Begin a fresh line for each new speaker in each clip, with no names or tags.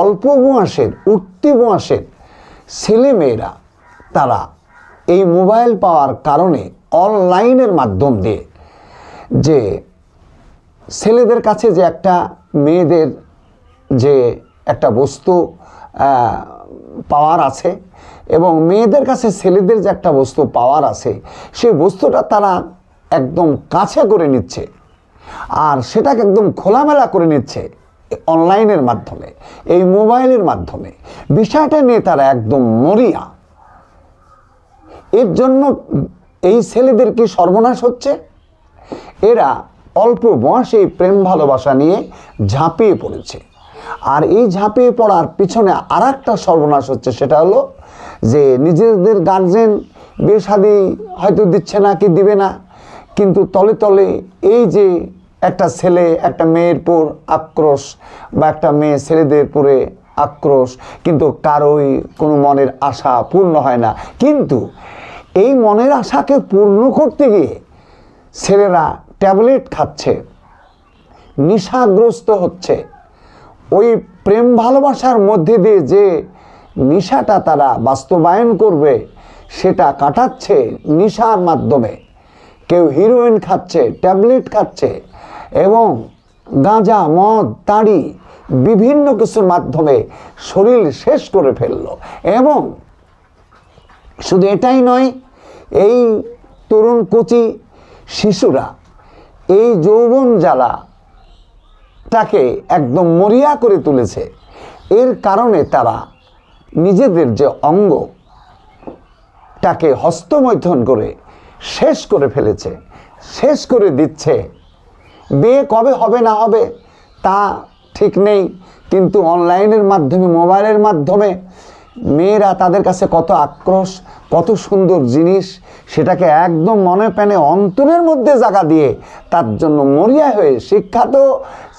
অল্প বয়সের উঠতি বয়সের ছেলেমেয়েরা তারা এই মোবাইল পাওয়ার কারণে অনলাইনের মাধ্যম দিয়ে যে ছেলেদের কাছে যে একটা মেয়েদের যে একটা বস্তু পাওয়ার আছে এবং মেয়েদের কাছে ছেলেদের যে একটা বস্তু পাওয়ার আছে, সেই বস্তুটা তারা একদম কাছে করে নিচ্ছে আর সেটাকে একদম খোলামেলা করে নিচ্ছে অনলাইনের মাধ্যমে, এই মোবাইলের মাধ্যমে। বিষয়টা নিয়ে তারা একদম মরিয়া। এর জন্য এই ছেলেদের কি সর্বনাশ হচ্ছে। এরা অল্প বয়সে প্রেম ভালোবাসা নিয়ে ঝাঁপিয়ে পড়েছে। আর এই ঝাঁপিয়ে পড়ার পিছনে আর একটা সর্বনাশ হচ্ছে, সেটা হলো যে নিজেদের গার্জেন বিয়ে শাদী হয়তো দিচ্ছে না কি দিবে না, কিন্তু তলে তলে এই যে একটা ছেলে একটা মেয়ের উপর আক্রোশ বা একটা মেয়ে ছেলেদের উপরে আক্রোশ, কিন্তু কারোই কোনো মনের আশা পূর্ণ হয় না। কিন্তু এই মনের আশাকে পূর্ণ করতে গিয়ে ছেলেরা ট্যাবলেট খাচ্ছে, নেশাগ্রস্ত হচ্ছে। ওই প্রেম ভালোবাসার মধ্যে দিয়ে যে নেশাটা তারা বাস্তবায়ন করবে সেটা কাটাচ্ছে নেশার মাধ্যমে। কেউ হিরোইন খাচ্ছে, ট্যাবলেট খাচ্ছে এবং গাঁজা মদ তাড়ি বিভিন্ন কিছুর মাধ্যমে শরীর শেষ করে ফেললো। এবং শুধু এটাই নয়, এই তরুণ কচি শিশুরা এই যৌবন জ্বালাটাকে একদম মরিয়া করে তুলেছে। এর কারণে তারা নিজেদের যে অঙ্গটাকে হস্তমৈথুন করে শেষ করে ফেলেছে, শেষ করে দিচ্ছে। বিয়ে কবে হবে না হবে তা ঠিক নেই, কিন্তু অনলাইনের মাধ্যমে মোবাইলের মাধ্যমে মেয়েরা তাদের কাছে কত আক্রোশ, কত সুন্দর জিনিস সেটাকে একদম মনে প্রাণে অন্তরের মধ্যে জায়গা দিয়ে তার জন্য মরিয়া হয়ে শিক্ষা তো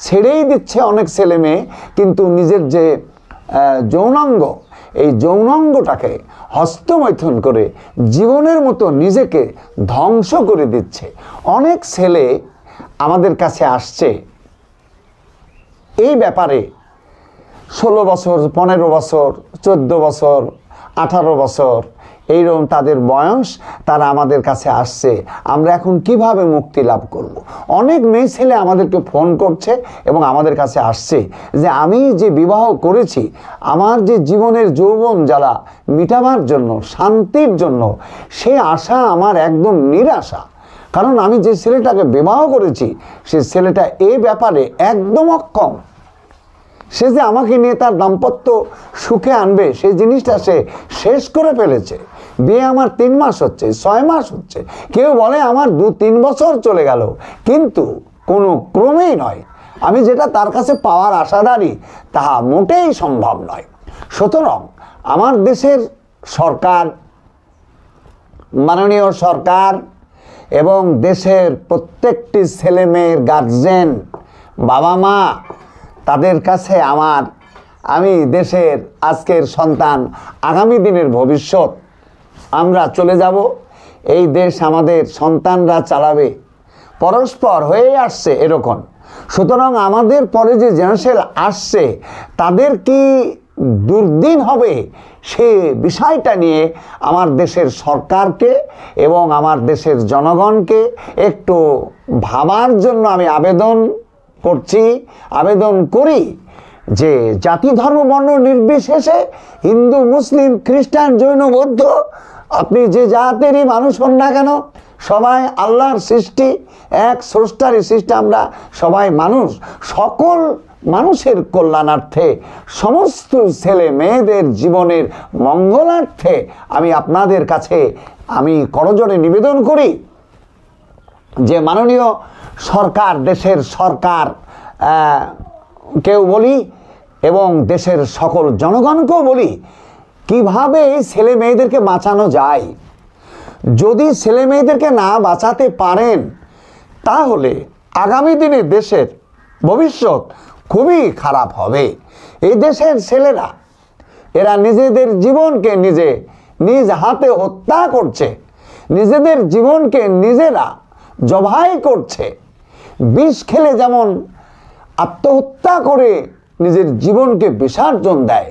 ছেড়েই দিচ্ছে অনেক ছেলে মেয়ে, কিন্তু নিজের যে যৌনাঙ্গ এই যৌনাঙ্গটাকে হস্তমৈথুন করে জীবনের মতো নিজেকে ধ্বংস করে দিচ্ছে। অনেক ছেলে আমাদের কাছে আসছে এই ব্যাপারে 16 বছর, 15 বছর, 14 বছর, 18 বছর এইরকম তাদের বয়স, তারা আমাদের কাছে আসছে। আমরা এখন কিভাবে মুক্তি লাভ করব। অনেক মেয়ে ছেলে আমাদেরকে ফোন করছে এবং আমাদের কাছে আসছে যে আমি যে বিবাহ করেছি, আমার যে জীবনের যৌবন জ্বালা মিটাবার জন্য, শান্তির জন্য, সে আশা আমার একদম নিরাশা। কারণ আমি যে ছেলেটাকে বিবাহ করেছি সে ছেলেটা এই ব্যাপারে একদম অক্ষম। সে যে আমাকে নিয়ে তার দাম্পত্য সুখে আনবে সেই জিনিসটা সে শেষ করে ফেলেছে। বিয়ে আমার 3 মাস হচ্ছে, 6 মাস হচ্ছে, কেউ বলে আমার 2-3 বছর চলে গেল, কিন্তু কোনো ক্রমেই নয়। আমি যেটা তার কাছে পাওয়ার আশাদারি তাহা মোটেই সম্ভব নয়। সুতরাং আমার দেশের সরকার, মাননীয় সরকার এবং দেশের প্রত্যেকটি ছেলে মেয়ের গার্জেন, বাবা মা, তাদের কাছে আমি দেশের আজকের সন্তান, আগামী দিনের ভবিষ্যৎ। আমরা চলে যাব, এই দেশ আমাদের সন্তানরা চালাবে, পরস্পর হয়ে আসছে এরকম। সুতরাং আমাদের পরে যে জেনারেশন আসছে তাদের কি দুর্দিন হবে সে বিষয়টা নিয়ে আমার দেশের সরকারকে এবং আমার দেশের জনগণকে একটু ভাবার জন্য আমি আবেদন করি যে জাতি ধর্ম বর্ণ নির্বিশেষে হিন্দু মুসলিম খ্রিস্টান জৈন বৌদ্ধ আপনি যে জাতেরই মানুষ হন না কেন, সবাই আল্লাহর সৃষ্টি, এক স্রষ্টারই সৃষ্টি। আমরা সবাই মানুষ, সকল মানুষের কল্যাণার্থে, সমস্ত ছেলে মেয়েদের জীবনের মঙ্গলার্থে আমি আপনাদের কাছে করজোড়ে নিবেদন করি যে মাননীয় সরকার, দেশের সরকার কেউ বলি এবং দেশের সকল জনগণকেও বলি কিভাবে এই ছেলে মেয়েদেরকে বাঁচানো যায়। যদি ছেলে মেয়েদেরকে না বাঁচাতে পারেন তাহলে আগামী দিনে দেশের ভবিষ্যৎ খুবই খারাপ হবে। এই দেশের ছেলেরা এরা নিজেদের জীবনকে নিজ হাতে হত্যা করছে, নিজেদের জীবনকে নিজেরা জবাই করছে। বিষ খেলে যেমন আত্মহত্যা করে নিজের জীবনকে বিসর্জন দেয়,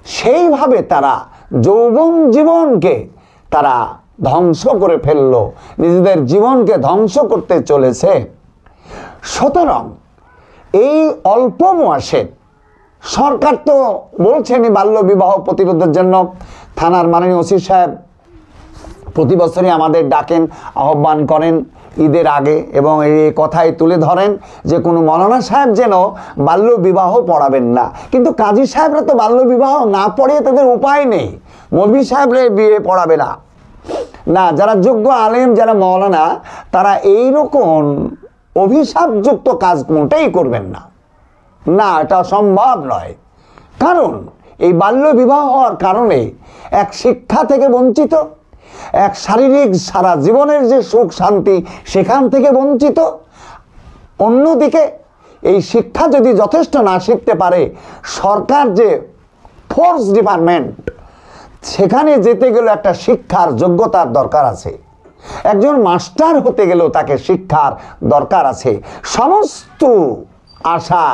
সেইভাবে তারা যৌবন জীবনকে তারা ধ্বংস করে ফেললো, নিজেদের জীবনকে ধ্বংস করতে চলেছে। সুতরাং এই অল্প বয়সে সরকার তো বলছেনই বাল্য বিবাহ প্রতিরোধের জন্য। থানার মাননীয় ওসি সাহেব প্রতি বছরই আমাদের ডাকেন, আহ্বান করেন ঈদের আগে, এবং এই কথাই তুলে ধরেন যে কোনো মৌলানা সাহেব যেন বাল্য বিবাহ পড়াবেন না। কিন্তু কাজী সাহেবরা তো বাল্য বিবাহ না পড়িয়ে তাদের উপায় নেই, মৌলভী সাহেবরা বিয়ে পড়াবে না। না, যারা যোগ্য আলেম, যারা মৌলানা, তারা এইরকম অভিশাপযুক্ত কাজ মোটেই করবেন না। না, এটা সম্ভব নয়। কারণ এই বাল্য বিবাহ হওয়ার কারণে এক শিক্ষা থেকে বঞ্চিত, এক শারীরিক সারা জীবনের যে সুখ শান্তি সেখান থেকে বঞ্চিত। অন্যদিকে এই শিক্ষা যদি যথেষ্ট না শিখতে পারে, সরকার যে ফোর্স ডিপার্টমেন্ট, সেখানে যেতে গেলে একটা শিক্ষার যোগ্যতার দরকার আছে। একজন মাস্টার হতে গেলেও তাকে শিক্ষার দরকার আছে। সমস্ত আশা,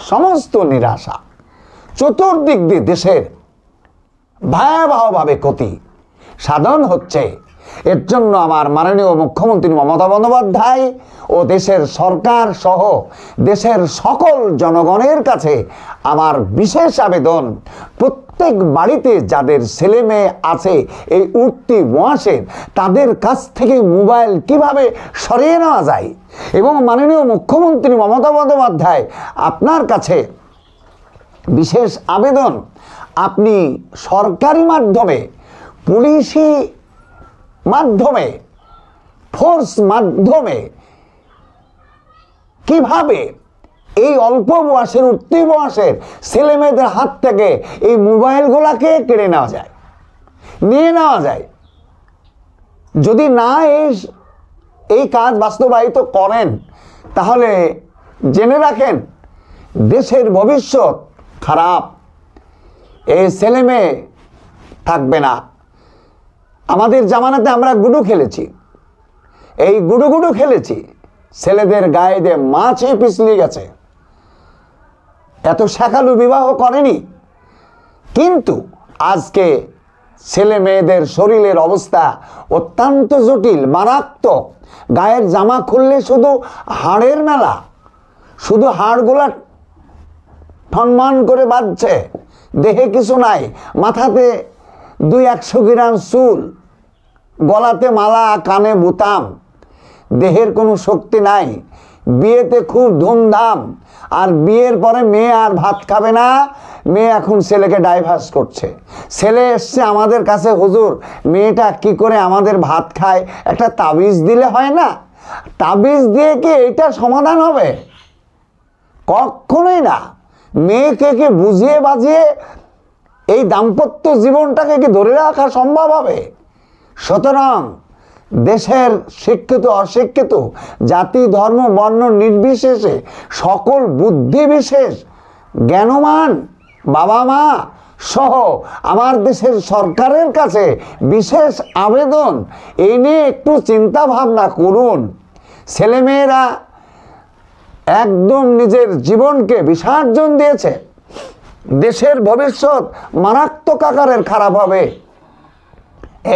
সমস্ত নিরাশা, চতুর্দিক দিয়ে দেশের ভয়াবহভাবে ক্ষতি সাধন হচ্ছে। এর জন্য আমার মাননীয় মুখ্যমন্ত্রী মমতা বন্দ্যোপাধ্যায় ও দেশের সরকার সহ দেশের সকল জনগণের কাছে আমার বিশেষ আবেদন, প্রত্যেক বাড়িতে যাদের ছেলে মেয়ে আছে এই উঠতি বয়সের, তাদের কাছ থেকে মোবাইল কিভাবে সরিয়ে নেওয়া যায়। এবং মাননীয় মুখ্যমন্ত্রী মমতা বন্দ্যোপাধ্যায়, আপনার কাছে বিশেষ আবেদন, আপনি সরকারি মাধ্যমে, পুলিশি মাধ্যমে, ফোর্স মাধ্যমে কিভাবে এই অল্প বয়সের, উঠতি বয়সের ছেলে মেয়েদের হাত থেকে এই মোবাইলগুলোকে কেড়ে নেওয়া যায়, নিয়ে নেওয়া যায়। যদি না এই কাজ বাস্তবায়িত করেন, তাহলে জেনে রাখেন দেশের ভবিষ্যৎ খারাপ। এই ছেলে মেয়ে থাকবে না। আমাদের জামানাতে আমরা গুডু খেলেছি, এই গুডু খেলেছি, ছেলেদের গায়ে দিয়ে মাছই পিছলে গেছে। এত শাখালু বিবাহ করেনি। কিন্তু আজকে ছেলে মেয়েদের শরীরের অবস্থা অত্যন্ত জটিল, মারাত্মক। গায়ের জামা খুললে শুধু হাড়ের মেলা, শুধু হাড়গুলা ঠনমান করে বাঁধছে, দেহে কিছু নাই। মাথাতে 200-100 গ্রাম চুল, গলাতে মালা, কানে বুতাম, দেহের কোনো শক্তি নাই। বিয়েতে খুব ধুমধাম, আর বিয়ের পরে মেয়ে আর ভাত খাবে না। মেয়ে এখন ছেলেকে ডাইভার্স করছে। ছেলে এসছে আমাদের কাছে, হুজুর মেয়েটা কি করে আমাদের ভাত খায়, একটা তাবিজ দিলে হয় না? তাবিজ দিয়ে কি এটা সমাধান হবে? কখনোই না। মেয়েকে কি বুঝিয়ে বাজিয়ে এই দাম্পত্য জীবনটাকে কি ধরে রাখা সম্ভব হবে? সুতরাং দেশের শিক্ষিত অশিক্ষিত, জাতি ধর্ম বর্ণ নির্বিশেষে সকল বুদ্ধি বিশেষ জ্ঞানমান বাবা মা সহ আমার দেশের সরকারের কাছে বিশেষ আবেদন, এই নিয়ে একটু চিন্তা ভাবনা করুন। ছেলেমেয়েরা একদম নিজের জীবনকে বিসর্জন দিয়েছে। দেশের ভবিষ্যৎ মারাত্মক আকারের খারাপ হবে,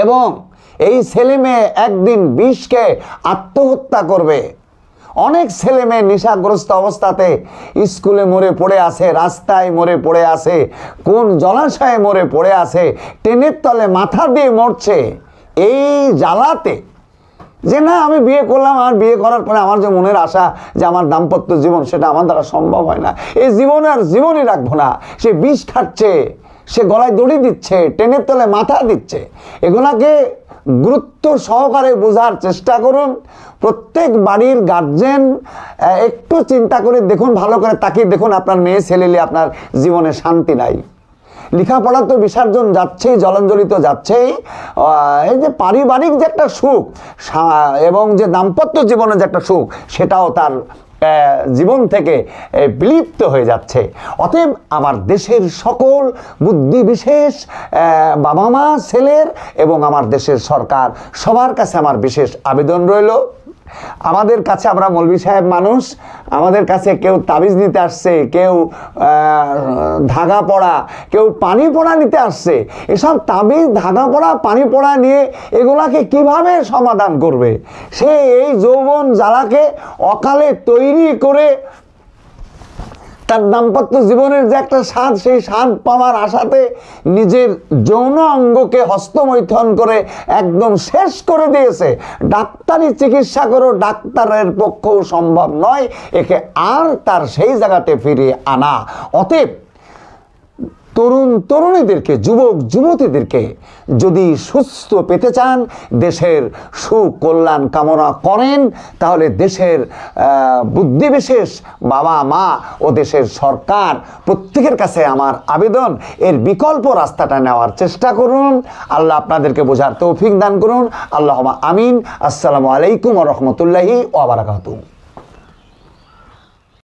এবং এই ছেলে মেয়ে একদিন বিষকে আত্মহত্যা করবে। অনেক ছেলে মেয়ে নেশাগ্রস্ত অবস্থাতে স্কুলে মরে পড়ে আছে, রাস্তায় মরে পড়ে আছে, কোন জলাশয়ে মরে পড়ে আছে, ট্রেনের তলে মাথা দিয়ে মরছে। এই জ্বালাতে যে না আমি বিয়ে করলাম, আর বিয়ে করার পরে আমার যে মনের আশা যে আমার দাম্পত্য জীবন, সেটা আমার দ্বারা সম্ভব হয় না, এই জীবনে আর জীবনই রাখবো না। সে বিষ খাচ্ছে, সে গলায় দড়ি দিচ্ছে, ট্রেনের তলে মাথা দিচ্ছে। এগুলাকে গুরুত্ব সহকারে বোঝার চেষ্টা করুন। প্রত্যেক বাড়ির গার্জেন একটু চিন্তা করে দেখুন, ভালো করে তাকিয়ে দেখুন, আপনার মেয়ে ছেলেলে আপনার জীবনে শান্তি নাই। লেখাপড়া তো বিসর্জন যাচ্ছেই, জলাঞ্জলিত যাচ্ছেই। এই যে পারিবারিক যে একটা সুখ এবং যে দাম্পত্য জীবনের যে একটা সুখ, সেটাও তার জীবন থেকে বিলুপ্ত হয়ে যাচ্ছে। অতএব আমার দেশের সকল বুদ্ধি বিশেষ বাবা মা ছেলের এবং আমার দেশের সরকার সবার কাছে আমার বিশেষ আবেদন রইল, আমাদের কাছে, আমরা মৌলভী সাহেব মানুষ, আমাদের কাছে কেউ তাবিজ নিতে আসছে, কেউ ধাগা পড়া, কেউ পানি পড়া নিতে আসছে। এসব তাবিজ, ধাগা পড়া, পানি পড়া নিয়ে এগুলাকে কিভাবে সমাধান করবে? সে এই যৌবন জ্বালাকে অকালে তৈরি করে তার দাম্পত্য জীবনের যে একটা স্বাদ, সেই স্বাদ পাওয়ার আশাতে নিজের যৌন অঙ্গকে হস্তমৈথন করে একদম শেষ করে দিয়েছে। ডাক্তারি চিকিৎসা করো, ডাক্তারের পক্ষেও সম্ভব নয় একে আর তার সেই জায়গাতে ফিরিয়ে আনা। অতএব তরুণ তরুণীদেরকে, যুবক যুবতীদেরকে যদি সুস্থ পেতে চান, দেশের সুকল্যাণ কামনা করেন, তাহলে দেশের বুদ্ধিবিশেষ বাবা মা ও দেশের সরকার প্রত্যেকের কাছে আমার আবেদন, এর বিকল্প রাস্তাটা নেওয়ার চেষ্টা করুন। আল্লাহ আপনাদেরকে বোঝার তৌফিক দান করুন। আল্লাহুম্মা আমিন। আসসালামু আলাইকুম ওয়া রাহমাতুল্লাহি ওয়া বারাকাতুহু।